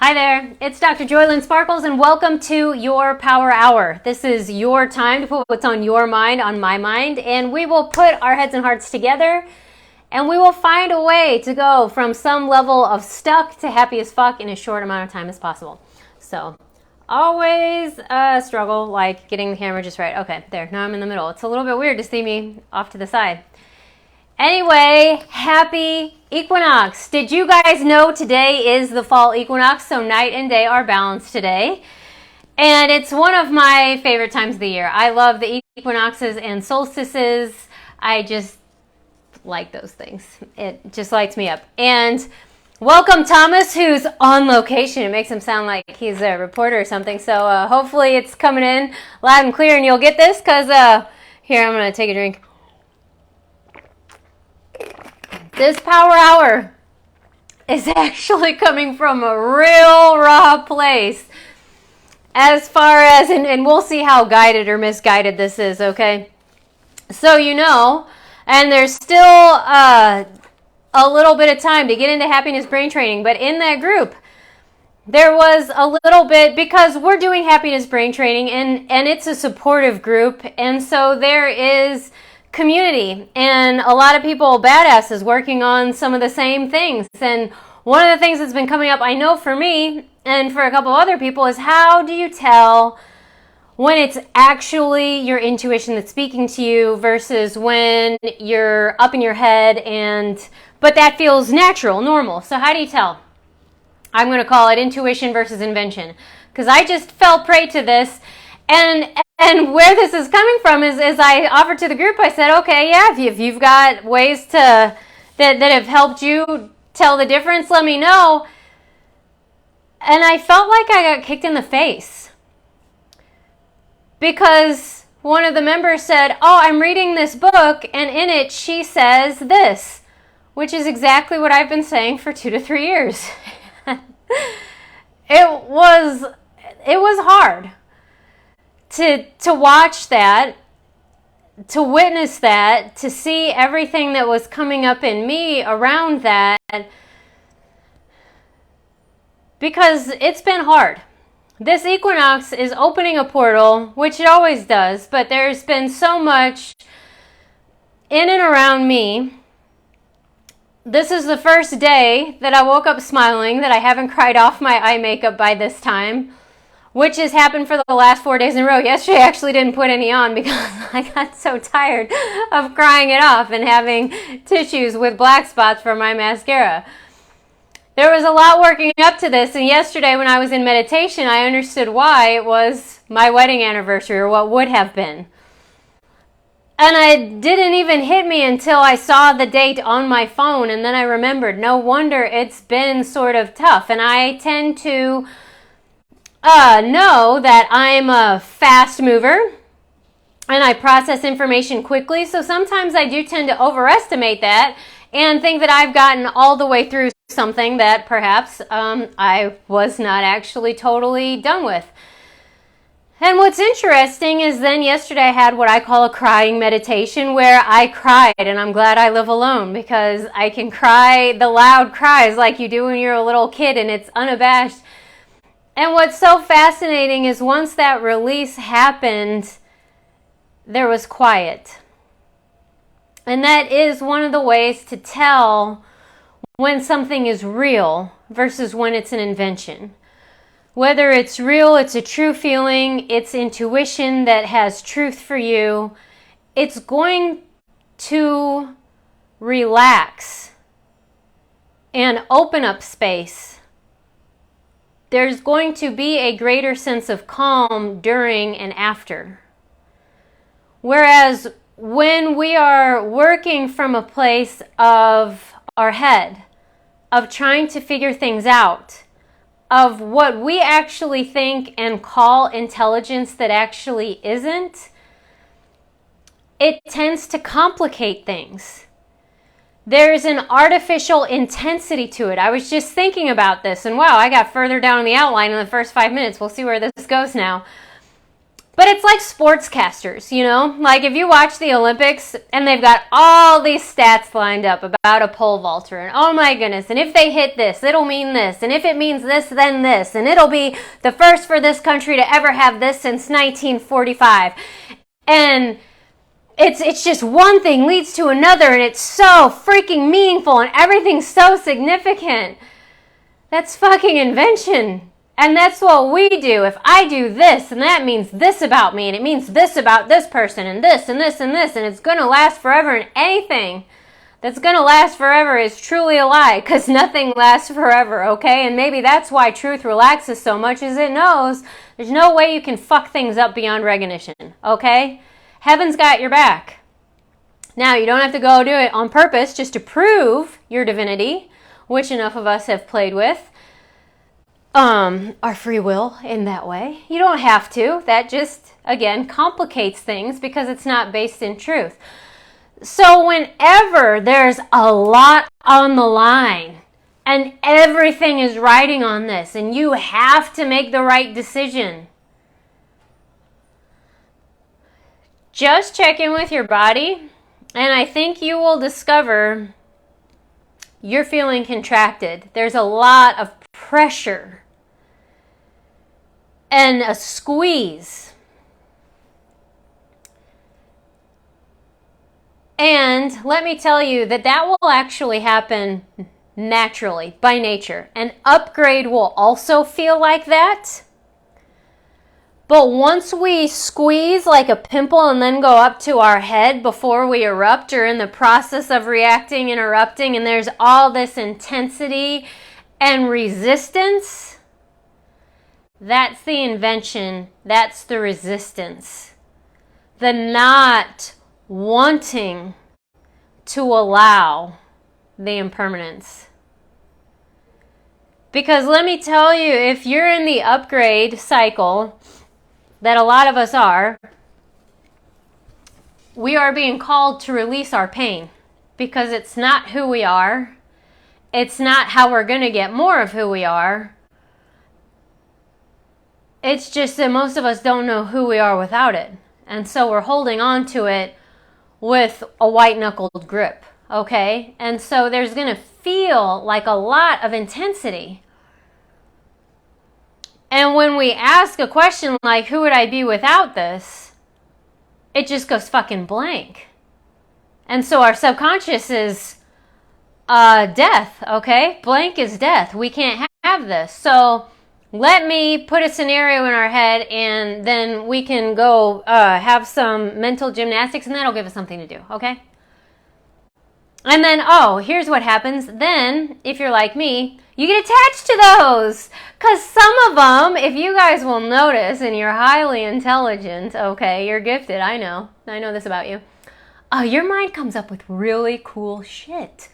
Hi there, it's Dr. JOYLYN Sparkles and welcome to your Power Hour. This is your time to put what's on your mind on my mind, and we will put our heads and hearts together and we will find a way to go from some level of stuck to happy as fuck in as short amount of time as possible. So always struggle like getting the camera just right. Okay, there, now I'm in the middle. It's a little bit weird to see me off to the side. Anyway, happy equinox. Did you guys know today is the fall equinox? So night and day are balanced today. And it's one of my favorite times of the year. I love the equinoxes and solstices. I just like those things. It just lights me up. And welcome Thomas, who's on location. It makes him sound like he's a reporter or something. So hopefully it's coming in loud and clear and you'll get this because here, I'm going to take a drink. This power hour is actually coming from a real raw place as far as, and we'll see how guided or misguided this is, okay? So you know, and there's still a little bit of time to get into happiness brain training, but in that group, there was a little bit, because we're doing happiness brain training and it's a supportive group, and so there is community and a lot of people, badasses, working on some of the same things. And one of the things that's been coming up, I know for me and for a couple other people, is how do you tell when it's actually your intuition that's speaking to you versus when you're up in your head but that feels natural, normal. So how do you tell? I'm going to call it intuition versus invention, because I just fell prey to this. And where this is coming from is I offered to the group, I said, okay, yeah, if you've got ways that have helped you tell the difference, let me know. And I felt like I got kicked in the face. Because one of the members said, oh, I'm reading this book, and in it she says this, which is exactly what I've been saying for 2 to 3 years. It was hard. To watch that, to witness that, to see everything that was coming up in me around that, because it's been hard. This equinox is opening a portal, which it always does, but there's been so much in and around me. This is the first day that I woke up smiling, that I haven't cried off my eye makeup by this time, which has happened for the last 4 days in a row. Yesterday I actually didn't put any on because I got so tired of crying it off and having tissues with black spots for my mascara. There was a lot working up to this, and yesterday when I was in meditation, I understood why it was my wedding anniversary, or what would have been. And it didn't even hit me until I saw the date on my phone, and then I remembered, no wonder it's been sort of tough. And I tend to know that I'm a fast mover and I process information quickly, so sometimes I do tend to overestimate that and think that I've gotten all the way through something that perhaps I was not actually totally done with. And what's interesting is then yesterday I had what I call a crying meditation, where I cried, and I'm glad I live alone because I can cry the loud cries like you do when you're a little kid and it's unabashed. And what's so fascinating is once that release happened, there was quiet. And that is one of the ways to tell when something is real versus when it's an invention. Whether it's real, it's a true feeling, it's intuition that has truth for you, it's going to relax and open up space. There's going to be a greater sense of calm during and after. Whereas when we are working from a place of our head, of trying to figure things out, of what we actually think and call intelligence that actually isn't, it tends to complicate things. There's an artificial intensity to it. I was just thinking about this, and wow, I got further down the outline in the first 5 minutes. We'll see where this goes now. But it's like sportscasters, you know? Like if you watch the Olympics and they've got all these stats lined up about a pole vaulter, and oh my goodness, and if they hit this, it'll mean this, and if it means this, then this, and it'll be the first for this country to ever have this since 1945. And it's just one thing leads to another, and it's so freaking meaningful, and everything's so significant. That's fucking invention. And that's what we do. If I do this, and that means this about me, and it means this about this person, and this, and this, and this, and it's going to last forever, and anything that's going to last forever is truly a lie, because nothing lasts forever, okay? And maybe that's why truth relaxes so much, is it knows there's no way you can fuck things up beyond recognition, okay? Heaven's got your back. Now, you don't have to go do it on purpose just to prove your divinity, which enough of us have played with. Our free will in that way. You don't have to. That just, again, complicates things because it's not based in truth. So whenever there's a lot on the line and everything is riding on this and you have to make the right decision, just check in with your body, and I think you will discover you're feeling contracted. There's a lot of pressure and a squeeze. And let me tell you that will actually happen naturally, by nature. An upgrade will also feel like that. But once we squeeze like a pimple and then go up to our head before we erupt, or in the process of reacting and erupting, and there's all this intensity and resistance, that's the invention, that's the resistance. The not wanting to allow the impermanence. Because let me tell you, if you're in the upgrade cycle, that a lot of us are, we are being called to release our pain. Because it's not who we are. It's not how we're going to get more of who we are. It's just that most of us don't know who we are without it. And so we're holding on to it with a white-knuckled grip, okay? And so there's going to feel like a lot of intensity. And when we ask a question like, who would I be without this? It just goes fucking blank. And so our subconscious is death, okay? Blank is death. We can't have this. So let me put a scenario in our head, and then we can go have some mental gymnastics, and that'll give us something to do, okay? And then, here's what happens. Then, if you're like me, you get attached to those. Because some of them, if you guys will notice, and you're highly intelligent, okay, you're gifted, I know this about you. Your mind comes up with really cool shit.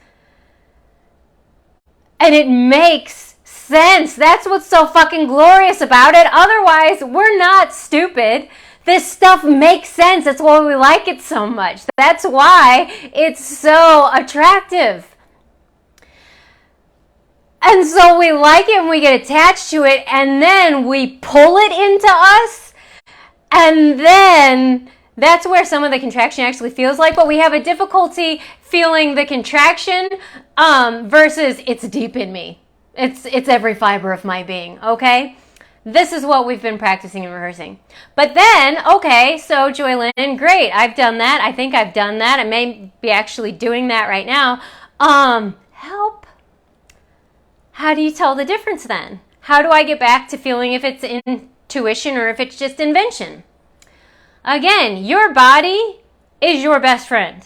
And it makes sense. That's what's so fucking glorious about it. Otherwise, we're not stupid. This stuff makes sense. That's why we like it so much. That's why it's so attractive. And so we like it and we get attached to it, and then we pull it into us, and then that's where some of the contraction actually feels like, but we have a difficulty feeling the contraction versus it's deep in me. It's every fiber of my being, okay? This is what we've been practicing and rehearsing. But then, okay, so JOYLYN, great, I've done that. I think I've done that. I may be actually doing that right now. Help. How do you tell the difference then? How do I get back to feeling if it's intuition or if it's just invention? Again, your body is your best friend.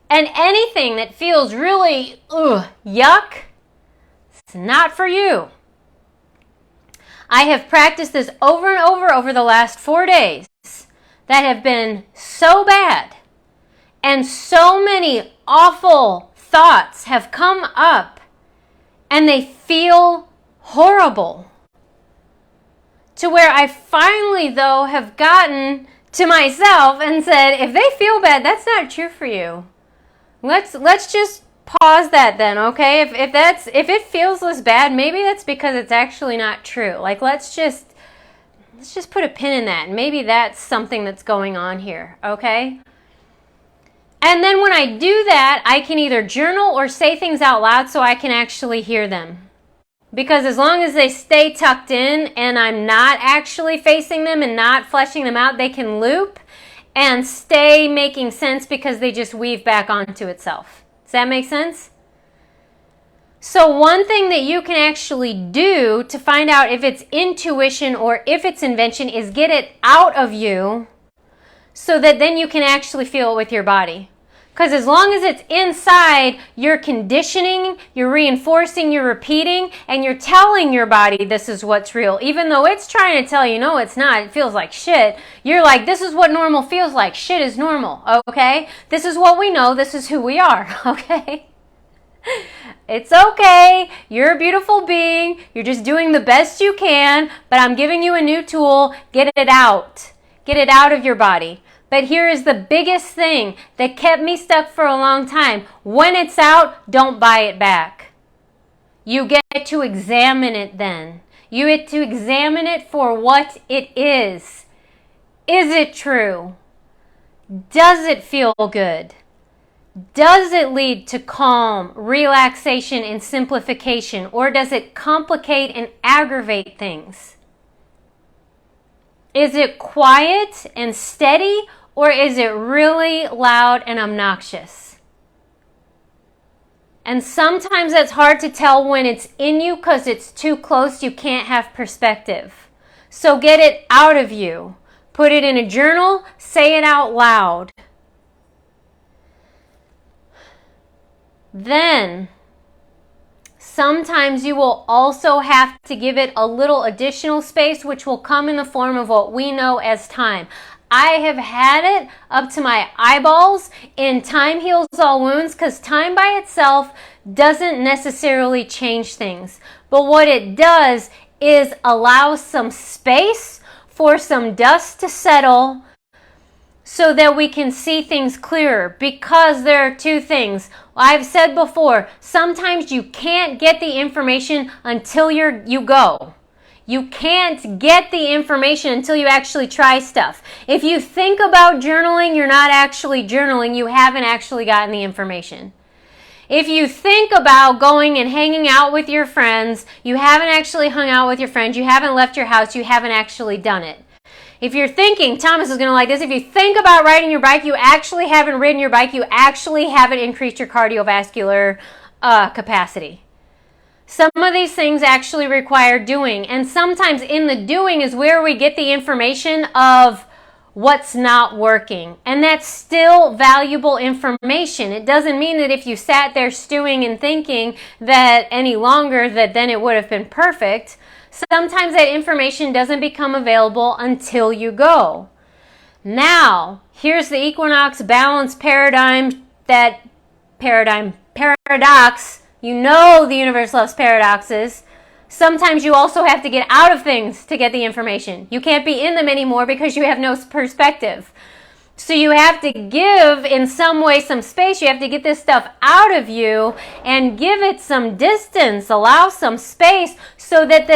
And anything that feels really yuck, it's not for you. I have practiced this over and over the last 4 days that have been so bad, and so many awful thoughts have come up, and they feel horrible. To where I finally, though, have gotten to myself and said, if they feel bad, that's not true for you. Let's just pause that then, okay? If it feels this bad, maybe that's because it's actually not true. Like, let's just Let's just put a pin in that. Maybe that's something that's going on here, okay? And then when I do that, I can either journal or say things out loud so I can actually hear them. Because as long as they stay tucked in and I'm not actually facing them and not fleshing them out, they can loop and stay making sense because they just weave back onto itself. Does that make sense? So one thing that you can actually do to find out if it's intuition or if it's invention is get it out of you so that then you can actually feel it with your body. Because as long as it's inside, you're conditioning, you're reinforcing, you're repeating, and you're telling your body this is what's real. Even though it's trying to tell you, no, it's not, it feels like shit. You're like, this is what normal feels like. Shit is normal, okay? This is what we know. This is who we are, okay? It's okay. You're a beautiful being. You're just doing the best you can, but I'm giving you a new tool. Get it out. Get it out of your body. But here is the biggest thing that kept me stuck for a long time. When it's out, don't buy it back. You get to examine it then. You get to examine it for what it is. Is it true? Does it feel good? Does it lead to calm, relaxation, and simplification? Or does it complicate and aggravate things? Is it quiet and steady, or is it really loud and obnoxious? And sometimes it's hard to tell when it's in you because it's too close, you can't have perspective. So get it out of you. Put it in a journal, say it out loud. Then, sometimes you will also have to give it a little additional space, which will come in the form of what we know as time. I have had it up to my eyeballs in Time Heals All Wounds because time by itself doesn't necessarily change things. But what it does is allow some space for some dust to settle so that we can see things clearer, because there are two things. I've said before, sometimes you can't get the information until you go. You can't get the information until you actually try stuff. If you think about journaling, you're not actually journaling. You haven't actually gotten the information. If you think about going and hanging out with your friends, you haven't actually hung out with your friends. You haven't left your house. You haven't actually done it. If you're thinking, Thomas is going to like this, if you think about riding your bike, you actually haven't ridden your bike, you actually haven't increased your cardiovascular capacity. Some of these things actually require doing, and sometimes in the doing is where we get the information of what's not working, and that's still valuable information. It doesn't mean that if you sat there stewing and thinking that any longer that then it would have been perfect. Sometimes that information doesn't become available until you go. Now, here's the equinox balance paradox. You know the universe loves paradoxes. Sometimes you also have to get out of things to get the information. You can't be in them anymore because you have no perspective. So you have to give, in some way, some space. You have to get this stuff out of you and give it some distance. Allow some space so that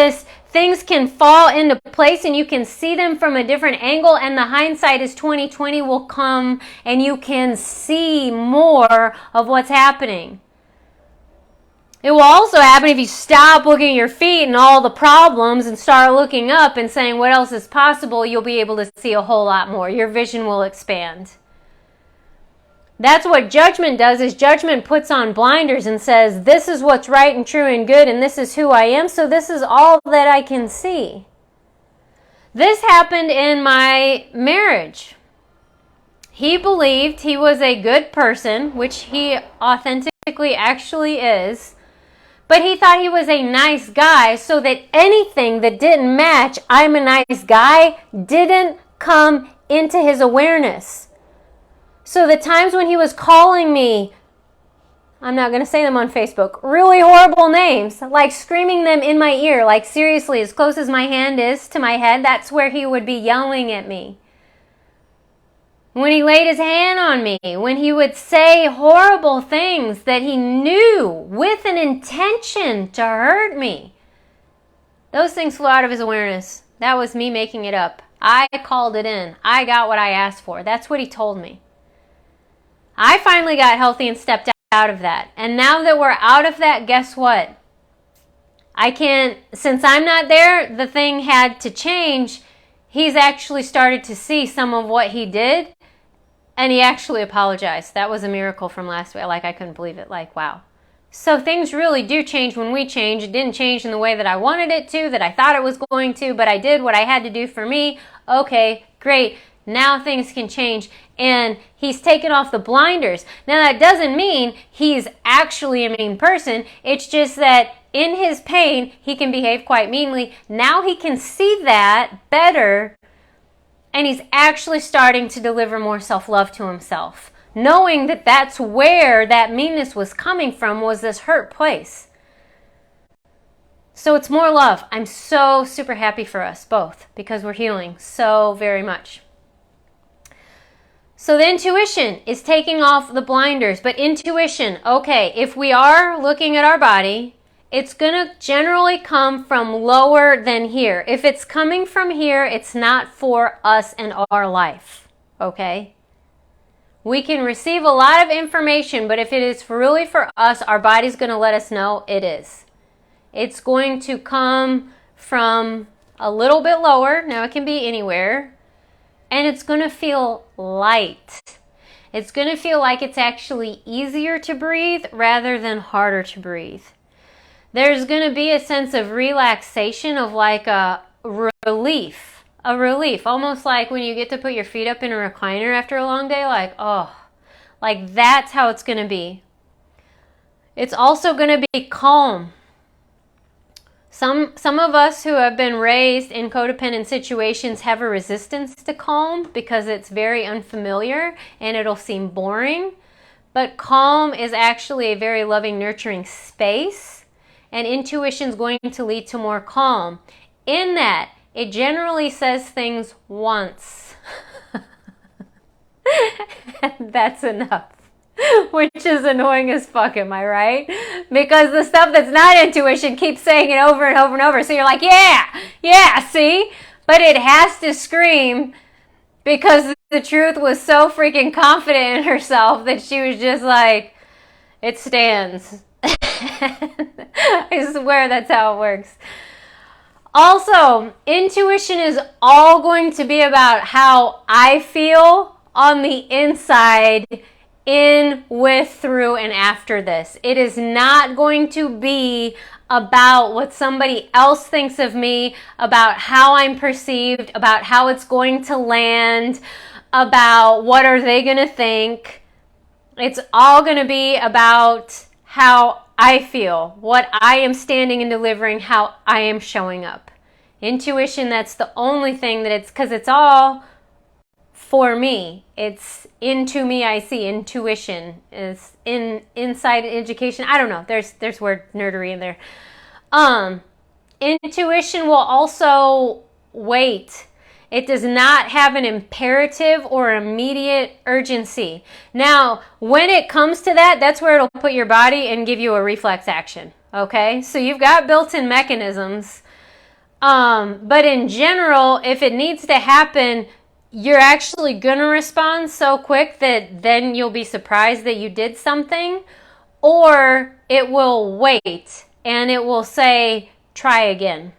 things can fall into place and you can see them from a different angle, and the hindsight is 20/20 will come and you can see more of what's happening. It will also happen if you stop looking at your feet and all the problems and start looking up and saying what else is possible. You'll be able to see a whole lot more. Your vision will expand. That's what judgment does, is judgment puts on blinders and says, this is what's right and true and good, and this is who I am, so this is all that I can see. This happened in my marriage. He believed he was a good person, which he authentically actually is, but he thought he was a nice guy, so that anything that didn't match, I'm a nice guy, didn't come into his awareness. So the times when he was calling me, I'm not going to say them on Facebook, really horrible names, like screaming them in my ear, like seriously, as close as my hand is to my head, that's where he would be yelling at me. When he laid his hand on me, when he would say horrible things that he knew with an intention to hurt me, those things flew out of his awareness. That was me making it up. I called it in. I got what I asked for. That's what he told me. I finally got healthy and stepped out of that. And now that we're out of that, guess what? I can't, since I'm not there, the thing had to change. He's actually started to see some of what he did, and he actually apologized. That was a miracle from last week. Like, I couldn't believe it. Like, wow. So things really do change when we change. It didn't change in the way that I wanted it to, that I thought it was going to, but I did what I had to do for me. Okay, great. Now things can change. And he's taken off the blinders. Now that doesn't mean he's actually a mean person. It's just that in his pain, he can behave quite meanly. Now he can see that better, and he's actually starting to deliver more self-love to himself, knowing that that's where that meanness was coming from, was this hurt place. So it's more love. I'm so super happy for us both because we're healing so very much. So the intuition is taking off the blinders, but intuition, okay, if we are looking at our body, it's going to generally come from lower than here. If it's coming from here, it's not for us and our life, okay? We can receive a lot of information, but if it is really for us, our body's going to let us know it is. It's going to come from a little bit lower. Now it can be anywhere. And it's going to feel light. It's going to feel like it's actually easier to breathe rather than harder to breathe. There's going to be a sense of relaxation, of like a relief. A relief, almost like when you get to put your feet up in a recliner after a long day, like, oh, like that's how it's going to be. It's also going to be calm. Some of us who have been raised in codependent situations have a resistance to calm because it's very unfamiliar and it'll seem boring. But calm is actually a very loving, nurturing space, and intuition is going to lead to more calm. In that, it generally says things once. And that's enough. Which is annoying as fuck, am I right? Because the stuff that's not intuition keeps saying it over and over and over. So you're like, yeah, see? But it has to scream because the truth was so freaking confident in herself that she was just like, it stands. I swear that's how it works. Also, intuition is all going to be about how I feel on the inside, in, with, through, and after this. It is not going to be about what somebody else thinks of me, about how I'm perceived, about how it's going to land, about what are they going to think. It's all going to be about how I feel, what I am standing and delivering, how I am showing up. Intuition, that's the only thing that it's, because it's all for me. It's into me, I see. Intuition is inside education. I don't know. There's word nerdery in there. Intuition will also wait. It does not have an imperative or immediate urgency. Now, when it comes to that, that's where it'll put your body and give you a reflex action. Okay? So you've got built-in mechanisms. But in general, if it needs to happen, you're actually going to respond so quick that then you'll be surprised that you did something, or it will wait and it will say, try again.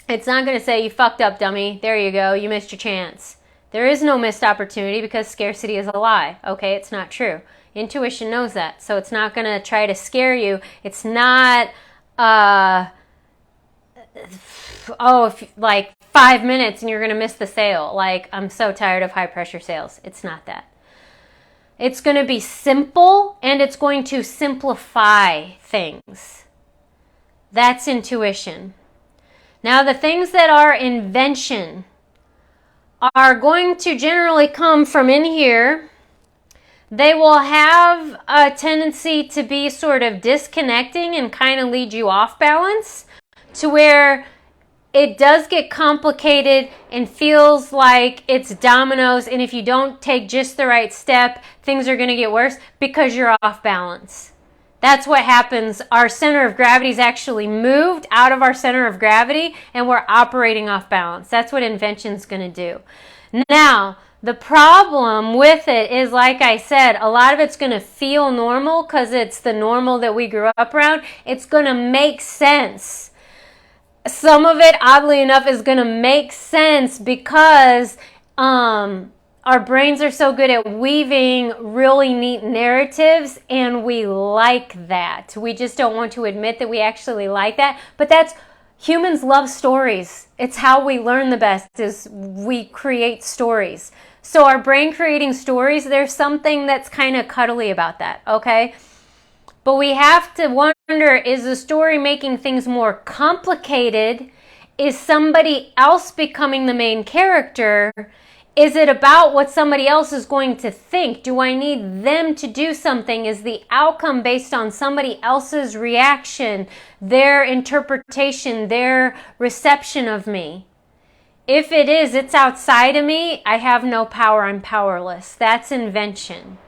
It's not going to say, you fucked up, dummy. There you go. You missed your chance. There is no missed opportunity because scarcity is a lie. Okay, it's not true. Intuition knows that. So it's not going to try to scare you. It's not, like 5 minutes and you're going to miss the sale. Like, I'm so tired of high pressure sales. It's not that. It's going to be simple, and it's going to simplify things. That's intuition. Now, the things that are invention are going to generally come from in here. They will have a tendency to be sort of disconnecting and kind of lead you off balance, to where it does get complicated and feels like it's dominoes, and if you don't take just the right step, things are going to get worse because you're off balance. That's what happens. Our center of gravity is actually moved out of our center of gravity, and we're operating off balance. That's what invention's going to do. Now, the problem with it is, like I said, a lot of it's going to feel normal because it's the normal that we grew up around. It's going to make sense. Some of it, oddly enough, is going to make sense because our brains are so good at weaving really neat narratives, and we like that. We just don't want to admit that we actually like that. But humans love stories. It's how we learn the best, is we create stories. So our brain creating stories, there's something that's kind of cuddly about that, okay? But we have to wonder, is the story making things more complicated? Is somebody else becoming the main character? Is it about what somebody else is going to think? Do I need them to do something? Is the outcome based on somebody else's reaction, their interpretation, their reception of me? If it is, it's outside of me. I have no power. I'm powerless. That's invention.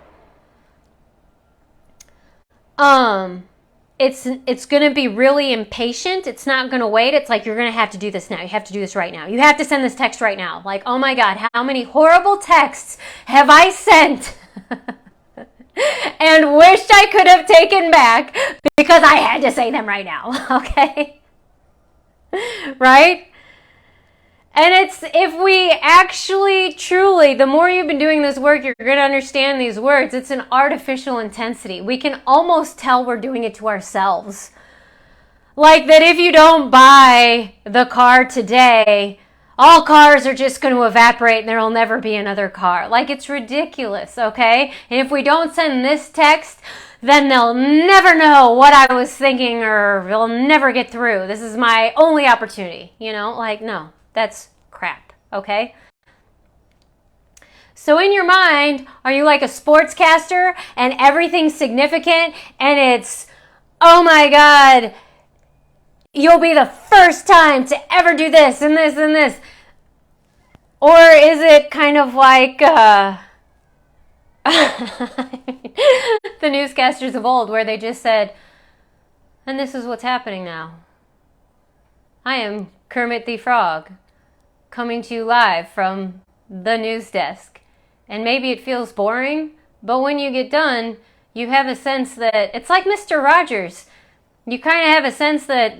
It's going to be really impatient. It's not going to wait. It's like, you're going to have to do this now. You have to do this right now. You have to send this text right now. Like, oh my God, how many horrible texts have I sent and wished I could have taken back because I had to say them right now. Okay? Right? And if we actually, truly, the more you've been doing this work, you're going to understand these words. It's an artificial intensity. We can almost tell we're doing it to ourselves. Like that if you don't buy the car today, all cars are just going to evaporate and there will never be another car. Like, it's ridiculous, okay? And if we don't send this text, then they'll never know what I was thinking, or they'll never get through. This is my only opportunity, like, no. That's crap, okay? So in your mind, are you like a sportscaster and everything's significant and it's, oh my God, you'll be the first time to ever do this and this and this? Or is it kind of like the newscasters of old, where they just said, and this is what's happening now. I am Kermit the Frog, coming to you live from the news desk. And maybe it feels boring, but when you get done, you have a sense that it's like Mr. Rogers. You kind of have a sense that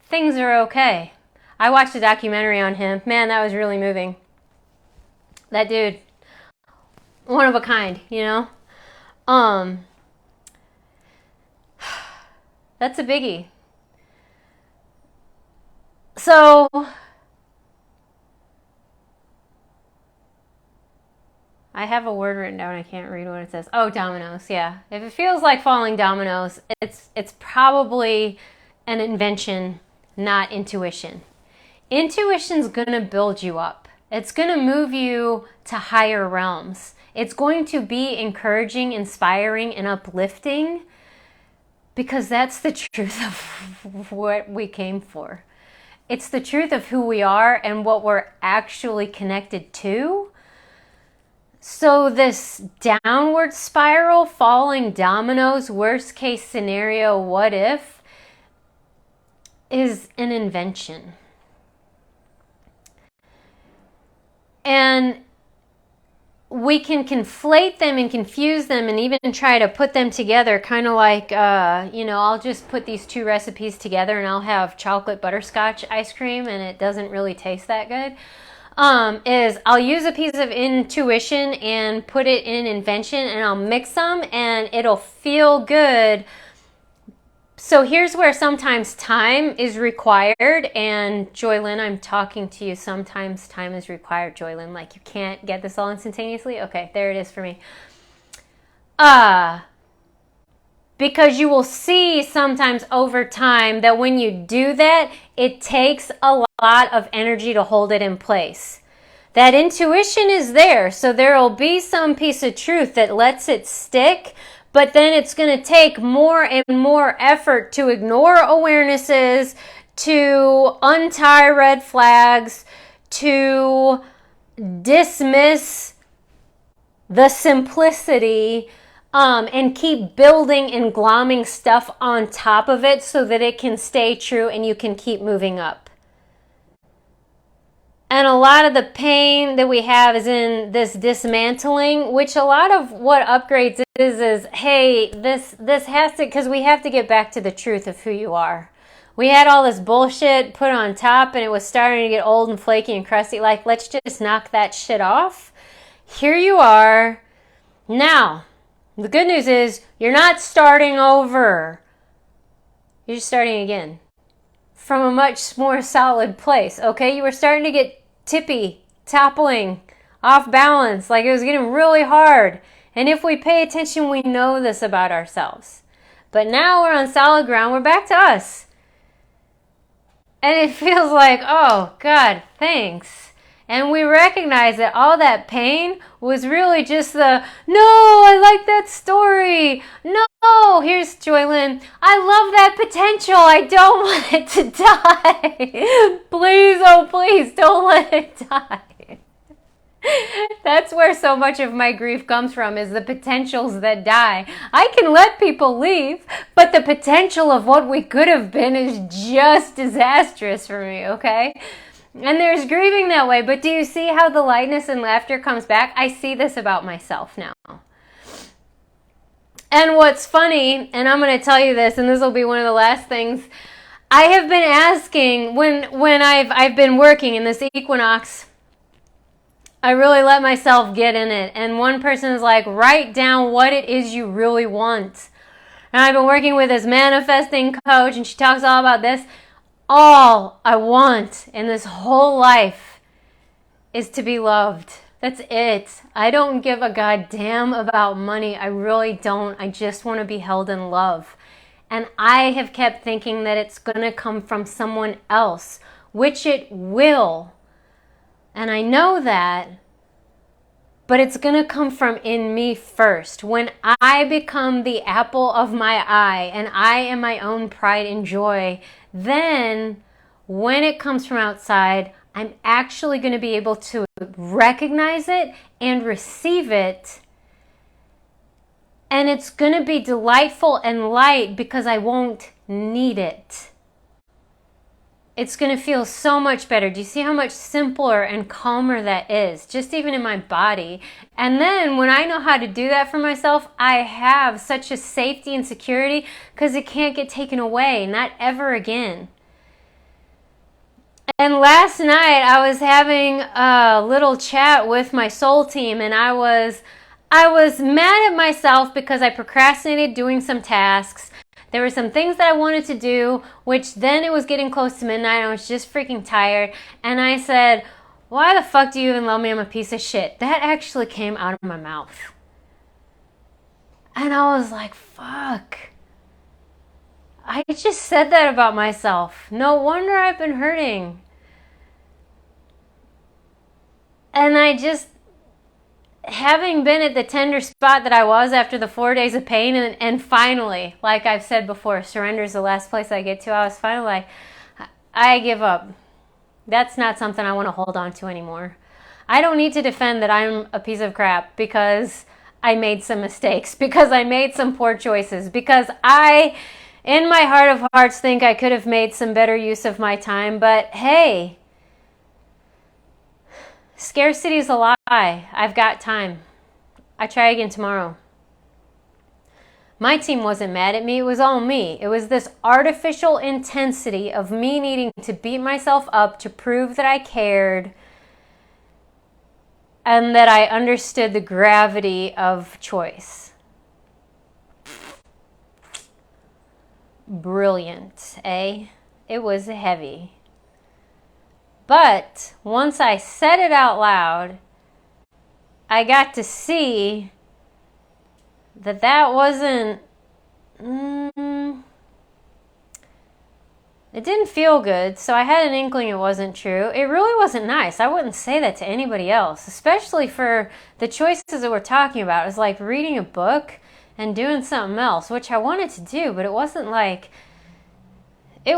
things are okay. I watched a documentary on him. Man, that was really moving. That dude, one of a kind, That's a biggie. So, I have a word written down. I can't read what it says. Oh, dominoes. Yeah. If it feels like falling dominoes, it's probably an invention, not intuition. Intuition's going to build you up. It's going to move you to higher realms. It's going to be encouraging, inspiring, and uplifting, because that's the truth of what we came for. It's the truth of who we are and what we're actually connected to. So this downward spiral, falling dominoes, worst case scenario, what if, is an invention. And we can conflate them and confuse them and even try to put them together, kind of like, I'll just put these two recipes together and I'll have chocolate butterscotch ice cream and it doesn't really taste that good. Is I'll use a piece of intuition and put it in invention, and I'll mix them and it'll feel good. So here's where sometimes time is required, and JOYLYN, I'm talking to you, sometimes time is required, JOYLYN. Like, you can't get this all instantaneously? Okay, there it is for me. Because you will see sometimes over time that when you do that, it takes a lot of energy to hold it in place. That intuition is there, so there will be some piece of truth that lets it stick, but then it's going to take more and more effort to ignore awarenesses, to untie red flags, to dismiss the simplicity and keep building and glomming stuff on top of it so that it can stay true and you can keep moving up. And a lot of the pain that we have is in this dismantling, which a lot of what upgrades is, hey, this has to, because we have to get back to the truth of who you are. We had all this bullshit put on top and it was starting to get old and flaky and crusty. Like, let's just knock that shit off. Here you are. Now, the good news is you're not starting over. You're just starting again from a much more solid place, okay? You were starting to get tippy, toppling, off balance, like it was getting really hard. And if we pay attention, we know this about ourselves. But now we're on solid ground. We're back to us. And it feels like, oh, God, thanks. And we recognize that all that pain was really just the, no, I like that story. No, here's JOYLYN. I love that potential. I don't want it to die. Please, oh, please, don't let it die. That's where so much of my grief comes from, is the potentials that die. I can let people leave, but the potential of what we could have been is just disastrous for me, okay? And there's grieving that way, but do you see how the lightness and laughter comes back? I see this about myself now. And what's funny, and I'm going to tell you this, and this will be one of the last things, I have been asking, when I've been working in this equinox, I really let myself get in it. And one person is like, write down what it is you really want. And I've been working with this manifesting coach, and she talks all about this. All I want in this whole life is to be loved. That's it. I don't give a goddamn about money. I really don't. I just want to be held in love. And I have kept thinking that it's going to come from someone else, which it will. And I know that, but it's going to come from in me first. When I become the apple of my eye and I am my own pride and joy, then when it comes from outside, I'm actually going to be able to recognize it and receive it. And it's going to be delightful and light because I won't need it. It's going to feel so much better. Do you see how much simpler and calmer that is? Just even in my body. And then when I know how to do that for myself, I have such a safety and security because it can't get taken away. Not ever again. And last night I was having a little chat with my soul team, and I was mad at myself because I procrastinated doing some tasks. There were some things that I wanted to do, which then it was getting close to midnight and I was just freaking tired. And I said, why the fuck do you even love me? I'm a piece of shit. That actually came out of my mouth. And I was like, fuck. I just said that about myself. No wonder I've been hurting. And I just, having been at the tender spot that I was after the 4 days of pain, and finally, like I've said before, surrender is the last place I get to. I was finally like, I give up. That's not something I want to hold on to anymore. I don't need to defend that I'm a piece of crap because I made some mistakes, because I made some poor choices, because I, in my heart of hearts, think I could have made some better use of my time. But hey, scarcity is a lie. I've got time. I try again tomorrow. My team wasn't mad at me. It was all me. It was this artificial intensity of me needing to beat myself up to prove that I cared and that I understood the gravity of choice. Brilliant, eh? It was heavy. But once I said it out loud, I got to see that wasn't, it didn't feel good, so I had an inkling it wasn't true. It really wasn't nice. I wouldn't say that to anybody else, especially for the choices that we're talking about. It was like reading a book and doing something else, which I wanted to do, but it wasn't like, it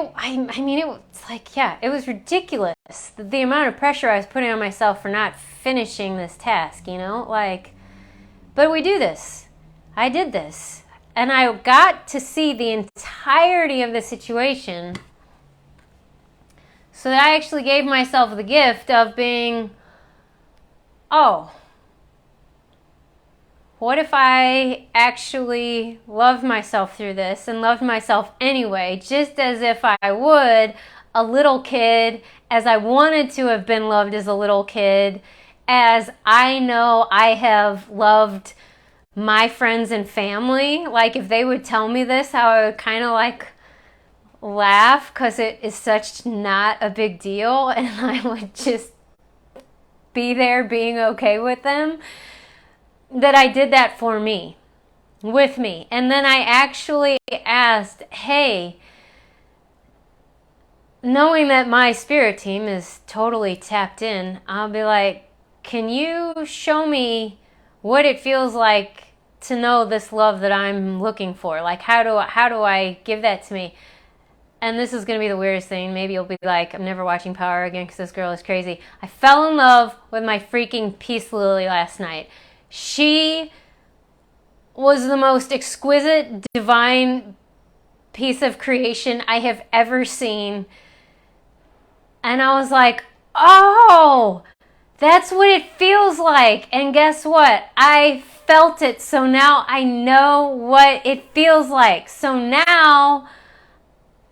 was ridiculous. The amount of pressure I was putting on myself for not finishing this task, but we do this. I did this. And I got to see the entirety of the situation. So that I actually gave myself the gift of being, oh, what if I actually loved myself through this and loved myself anyway, just as if I would a little kid, as I wanted to have been loved as a little kid, as I know I have loved my friends and family. Like if they would tell me this, how I would kind of like laugh because it is such not a big deal, and I would just be there being okay with them. That I did that for me, with me. And then I actually asked, hey, knowing that my spirit team is totally tapped in, I'll be like, can you show me what it feels like to know this love that I'm looking for? Like, how do I give that to me? And this is going to be the weirdest thing. Maybe you'll be like, I'm never watching Power again because this girl is crazy. I fell in love with my freaking peace lily last night. She was the most exquisite, divine piece of creation I have ever seen. And I was like, oh, that's what it feels like. And guess what? I felt it. So now I know what it feels like. So now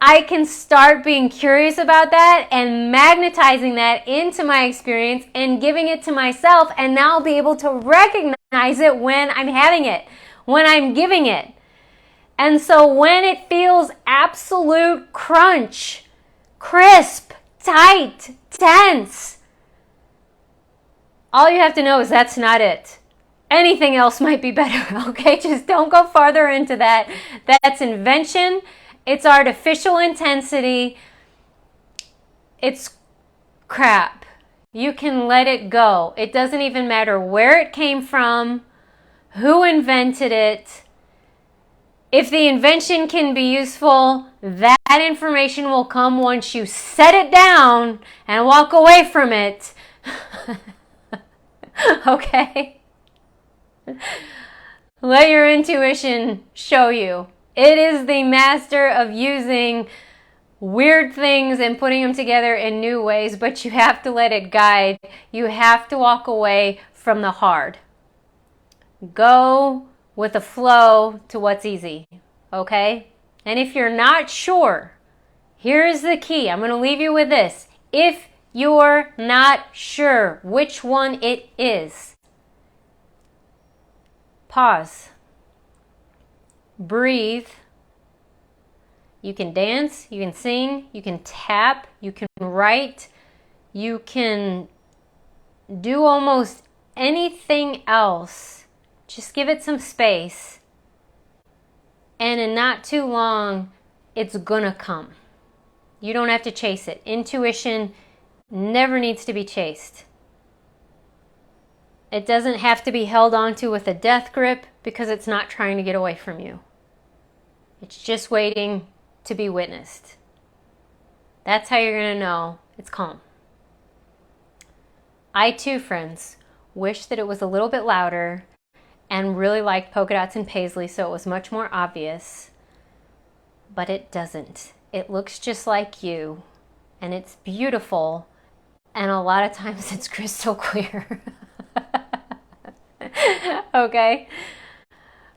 I can start being curious about that and magnetizing that into my experience and giving it to myself, and now I'll be able to recognize it when I'm having it, when I'm giving it. And so when it feels absolute crunch, crisp, tight, tense, all you have to know is that's not it. Anything else might be better, okay? Just don't go farther into that. That's invention. It's artificial intensity. It's crap. You can let it go. It doesn't even matter where it came from, who invented it. If the invention can be useful, that information will come once you set it down and walk away from it. Okay? Let your intuition show you. It is the master of using weird things and putting them together in new ways, but you have to let it guide. You have to walk away from the hard. Go with the flow to what's easy, okay? And if you're not sure, here's the key. I'm going to leave you with this. If you're not sure which one it is, pause. Breathe. You can dance, you can sing, you can tap, you can write, you can do almost anything else. Just give it some space. And in not too long, it's gonna come. You don't have to chase it. Intuition never needs to be chased. It doesn't have to be held onto with a death grip because it's not trying to get away from you. It's just waiting to be witnessed. That's how you're going to know it's calm. I too, friends, wish that it was a little bit louder and really liked polka dots and paisley so it was much more obvious, but it doesn't. It looks just like you, and it's beautiful, and a lot of times it's crystal clear. Okay?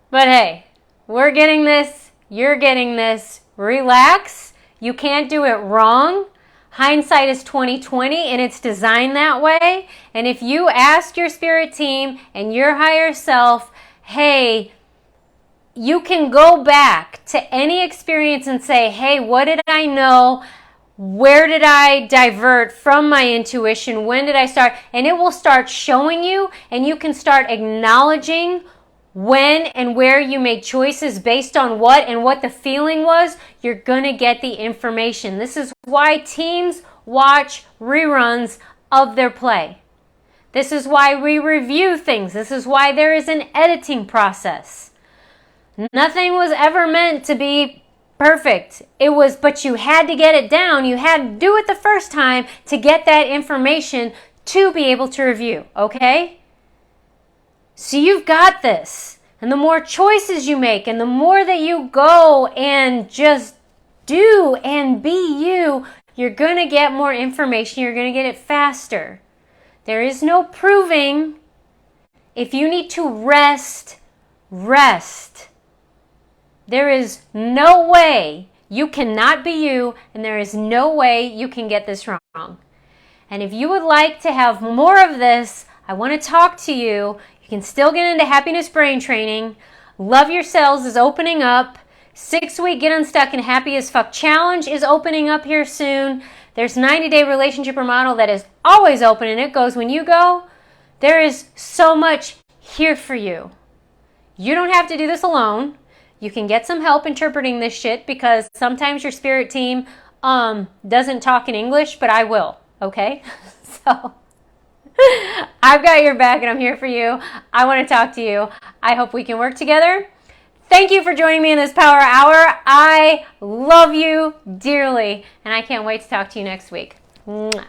But hey, we're getting this. You're getting this. Relax. You can't do it wrong. Hindsight is 20/20, and it's designed that way. And if you ask your spirit team and your higher self, hey, you can go back to any experience and say, hey, what did I know? Where did I divert from my intuition? When did I start? And it will start showing you, and you can start acknowledging when and where you made choices based on what and what the feeling was. You're going to get the information. This is why teams watch reruns of their play. This is why we review things. This is why there is an editing process. Nothing was ever meant to be perfect. It was, but you had to get it down. You had to do it the first time to get that information to be able to review, okay? So you've got this. And the more choices you make and the more that you go and just do and be you, you're going to get more information. You're going to get it faster. There is no proving. If you need to rest, rest. There is no way you cannot be you, and there is no way you can get this wrong. And if you would like to have more of this, I want to talk to you. You can still get into Happiness Brain Training. Love Yourselves is opening up. 6-week Get Unstuck and Happy as Fuck Challenge is opening up here soon. There's 90-day Relationship Remodel that is always open, and it goes when you go. There is so much here for you. You don't have to do this alone. You can get some help interpreting this shit because sometimes your spirit team doesn't talk in English, but I will, okay? So I've got your back and I'm here for you. I want to talk to you. I hope we can work together. Thank you for joining me in this Power Hour. I love you dearly, and I can't wait to talk to you next week. Mwah.